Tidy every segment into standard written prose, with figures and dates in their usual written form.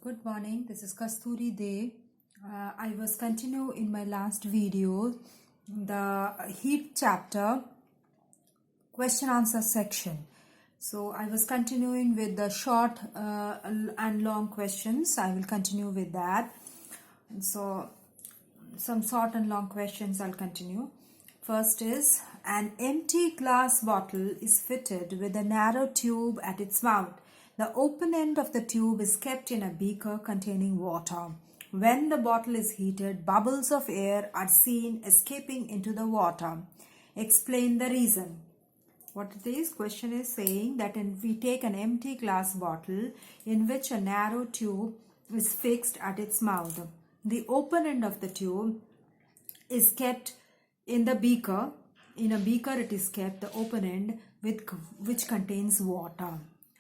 Good morning, this is Kasturi Day. I was continue in my last video the heat chapter question answer section. So I was continuing with the short and long questions. I will continue with that. So some short and long questions I'll continue. First is, an empty glass bottle is fitted with a narrow tube at its mouth. The open end of the tube is kept in a beaker containing water. When the bottle is heated, bubbles of air are seen escaping into the water. Explain the reason. What this question is saying that we take an empty glass bottle in which a narrow tube is fixed at its mouth. The open end of the tube is kept in the beaker. In a beaker it is kept, the open end, which contains water.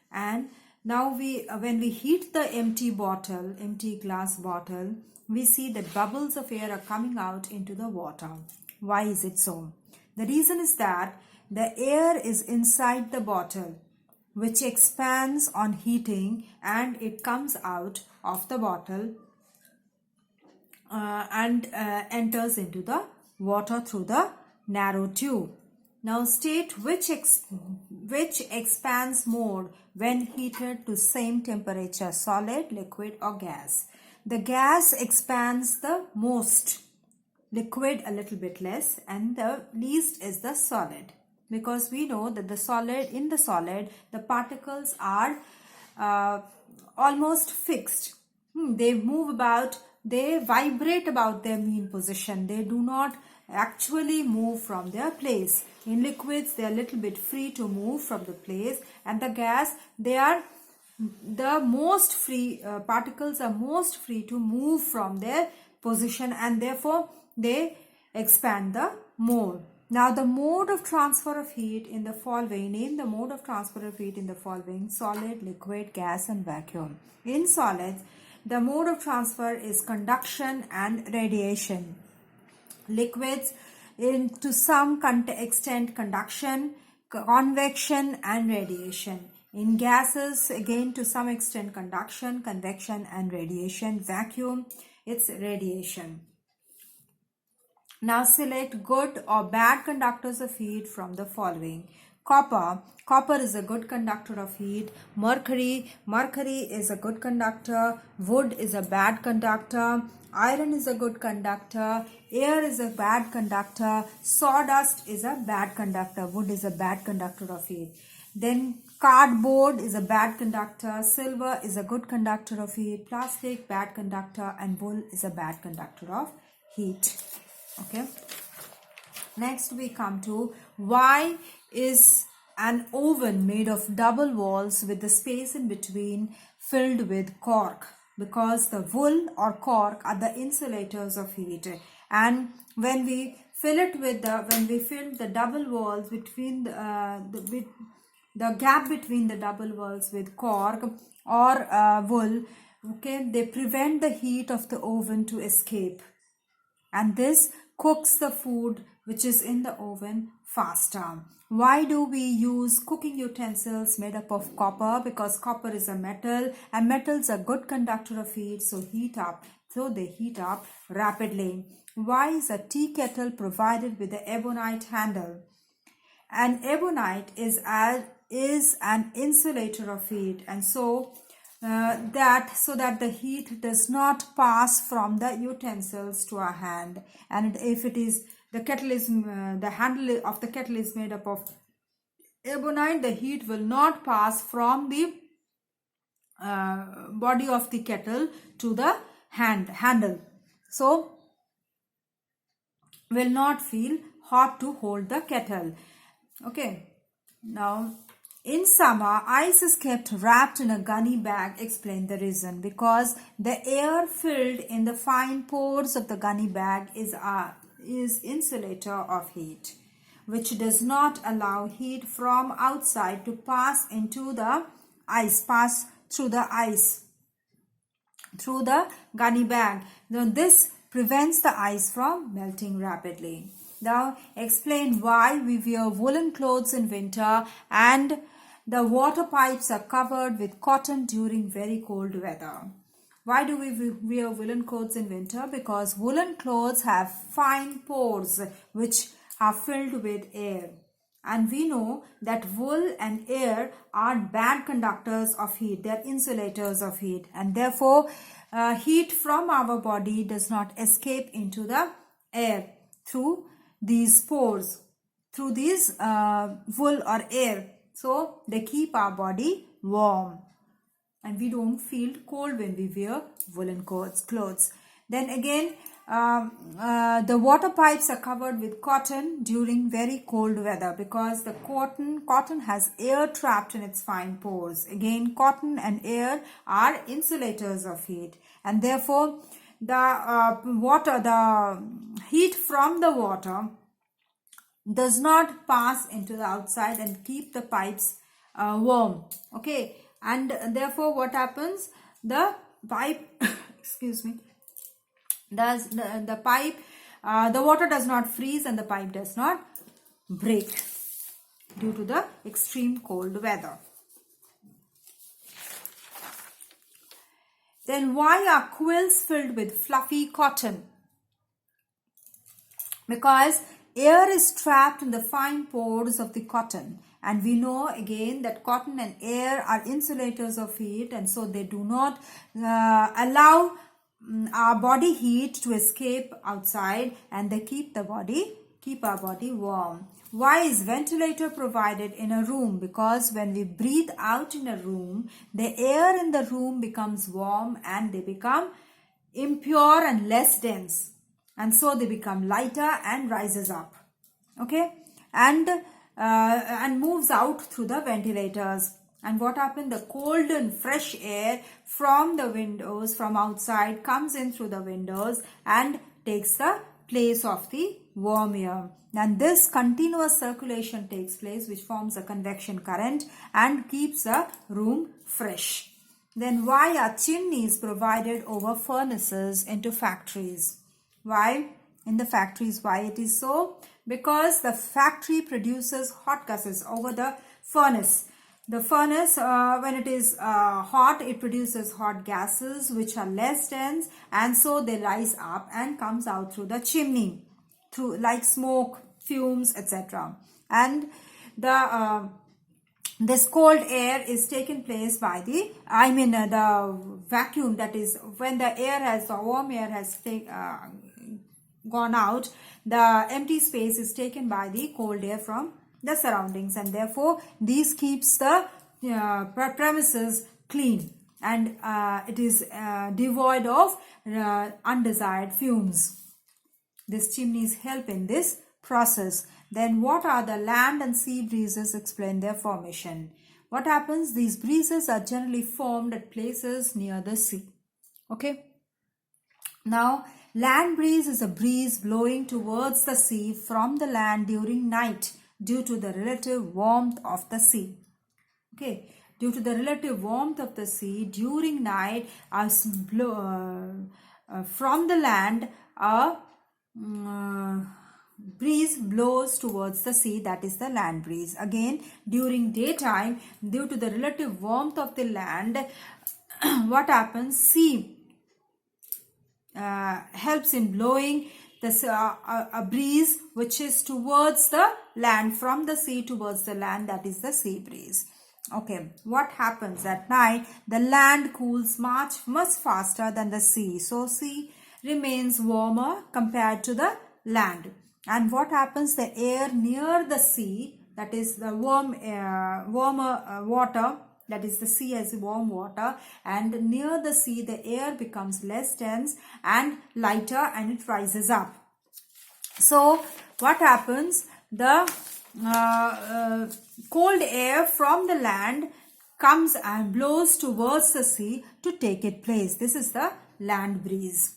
And now when we heat the empty glass bottle, we see that bubbles of air are coming out into the water. Why is it so? The reason is that the air is inside the bottle, which expands on heating, and it comes out of the bottle and enters into the water through the narrow tube. Now state which expands more when heated to same temperature, solid, liquid or gas. The gas expands the most, liquid a little bit less, and the least is the solid, because we know that the solid the particles are almost fixed. They move about, they vibrate about their mean position. They do not actually move from their place. In liquids, they are a little bit free to move from the place, and the gas, they are the most free, particles are most free to move from their position, and therefore they expand the more. Now the mode of transfer of heat in the following, name the mode of transfer of heat in the following: solid, liquid, gas and vacuum. In solids, the mode of transfer is conduction and radiation. Liquids, to some extent, conduction, convection and radiation. In gases, again to some extent, conduction, convection and radiation. Vacuum, it's radiation. Now select good or bad conductors of heat from the following. Copper is a good conductor of heat. Mercury is a good conductor. Wood is a bad conductor. Iron is a good conductor. Air is a bad conductor. Sawdust is a bad conductor. Wood is a bad conductor of heat. Then cardboard is a bad conductor. Silver is a good conductor of heat. Plastic, bad conductor. And wool is a bad conductor of heat. Okay. Next we come to, why is an oven made of double walls with the space in between filled with cork? Because the wool or cork are the insulators of heat, and when we fill the double walls between the gap between the double walls with cork or wool, okay, they prevent the heat of the oven to escape, and this cooks the food which is in the oven faster. Why do we use cooking utensils made up of copper? Because copper is a metal, and metals are good conductor of heat, so they heat up rapidly. Why is a tea kettle provided with an ebonite handle? An ebonite is an insulator of heat, and so that the heat does not pass from the utensils to our hand. And if it is the handle of the kettle is made up of ebonite, the heat will not pass from the body of the kettle to the handle, so will not feel hot to hold the kettle. Okay, now in summer, ice is kept wrapped in a gunny bag. Explain the reason. Because the air filled in the fine pores of the gunny bag is insulator of heat, which does not allow heat from outside to pass through the gunny bag. Now this prevents the ice from melting rapidly. Now explain why we wear woolen clothes in winter and the water pipes are covered with cotton during very cold weather. Why do we wear woolen clothes in winter? Because woolen clothes have fine pores which are filled with air. And we know that wool and air are bad conductors of heat. They are insulators of heat. And therefore, heat from our body does not escape into the air through these pores, through these wool or air. So, they keep our body warm. And we don't feel cold when we wear woolen clothes. Then again, the water pipes are covered with cotton during very cold weather, because the cotton has air trapped in its fine pores. Again, cotton and air are insulators of heat, and therefore the heat from the water does not pass into the outside and keep the pipes warm. Okay, and therefore what happens? The pipe excuse me, the pipe, the water does not freeze and the pipe does not break due to the extreme cold weather. Then why are quills filled with fluffy cotton? Because air is trapped in the fine pores of the cotton, and we know again that cotton and air are insulators of heat, and so they do not allow our body heat to escape outside, and they keep our body warm. Why is ventilator provided in a room? Because when we breathe out in a room, the air in the room becomes warm and they become impure and less dense, and so they become lighter and rises up. Okay, and moves out through the ventilators. And what happened? The cold and fresh air from the windows, from outside, comes in through the windows and takes the place of the warm air. And this continuous circulation takes place, which forms a convection current and keeps the room fresh. Then why are chimneys provided over furnaces into factories? Why? In the factories, why it is so? Because the factory produces hot gases over the furnace. The furnace, when it is hot, it produces hot gases which are less dense, and so they rise up and comes out through the chimney, through like smoke, fumes, etc. And this cold air is taken place by the vacuum, that is when the warm air has gone out, the empty space is taken by the cold air from the surroundings, and therefore these keeps the premises clean, and it is devoid of undesired fumes. These chimneys help in this process. Then what are the land and sea breezes? Explain their formation. What happens? These breezes are generally formed at places near the sea. Okay. Now, land breeze is a breeze blowing towards the sea from the land during night due to the relative warmth of the sea. Okay, due to the relative warmth of the sea during night, from the land, a breeze blows towards the sea, that is the land breeze. Again, during daytime, due to the relative warmth of the land, what happens? Sea helps in blowing a breeze which is towards the land, from the sea towards the land, that is the sea breeze. Okay, what happens at night? The land cools much faster than the sea, so sea remains warmer compared to the land. And what happens? The air near the sea, that is the warmer water, that is the sea has warm water, and near the sea the air becomes less dense and lighter and it rises up. So what happens? The cold air from the land comes and blows towards the sea to take its place. This is the land breeze.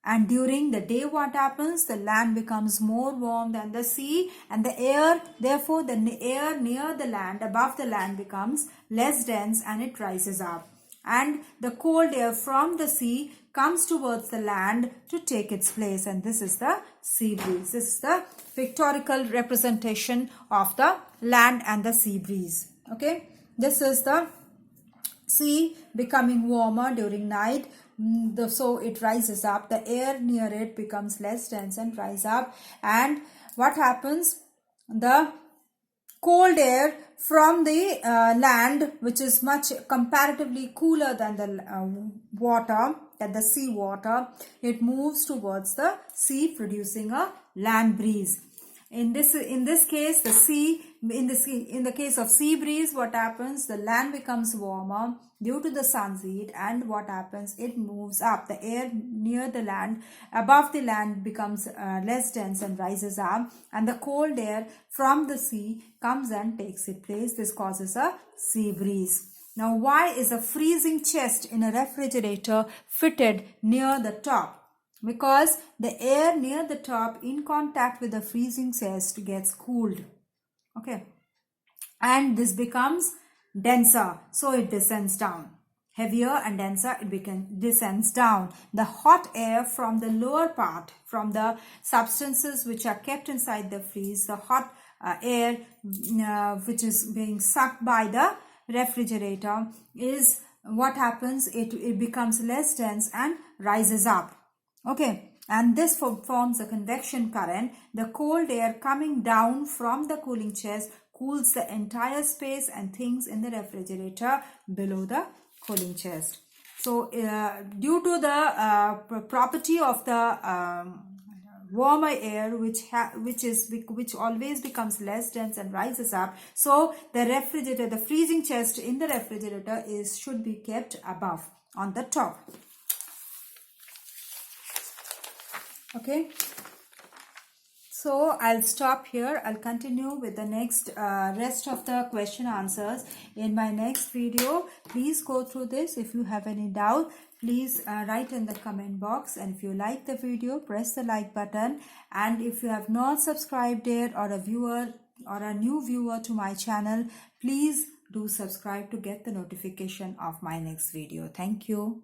And during the day, what happens? The land becomes more warm than the sea, and the air, therefore the air near the land, above the land, becomes less dense and it rises up. And the cold air from the sea comes towards the land to take its place, and this is the sea breeze. This is the pictorial representation of the land and the sea breeze. Okay, this is the sea becoming warmer during night, so it rises up, the air near it becomes less dense and rise up. And what happens, the cold air from the land, which is much comparatively cooler than the water, than the sea water, it moves towards the sea, producing a land breeze. In this case, in the case of sea breeze, what happens, the land becomes warmer due to the sun's heat, and what happens, it moves up, the air near the land, above the land, becomes less dense and rises up, and the cold air from the sea comes and takes its place. This causes a sea breeze. Now, why is a freezing chest in a refrigerator fitted near the top? Because the air near the top in contact with the freezing chest gets cooled. Okay. And this becomes denser, so it descends down. Heavier and denser, it descends down. The hot air from the lower part, from the substances which are kept inside the freeze, the hot air which is being sucked by the refrigerator, is what happens, it becomes less dense and rises up. Okay, and this forms a convection current. The cold air coming down from the cooling chest cools the entire space and things in the refrigerator below the cooling chest. So, due to the property of the warmer air, which always becomes less dense and rises up, so the freezing chest in the refrigerator should be kept above, on the top. Okay, so I'll stop here. I'll continue with the next rest of the question answers in my next video. Please go through this. If you have any doubt, please write in the comment box, and if you like the video, press the like button, and if you have not subscribed yet, or a new viewer to my channel, please do subscribe to get the notification of my next video. Thank you.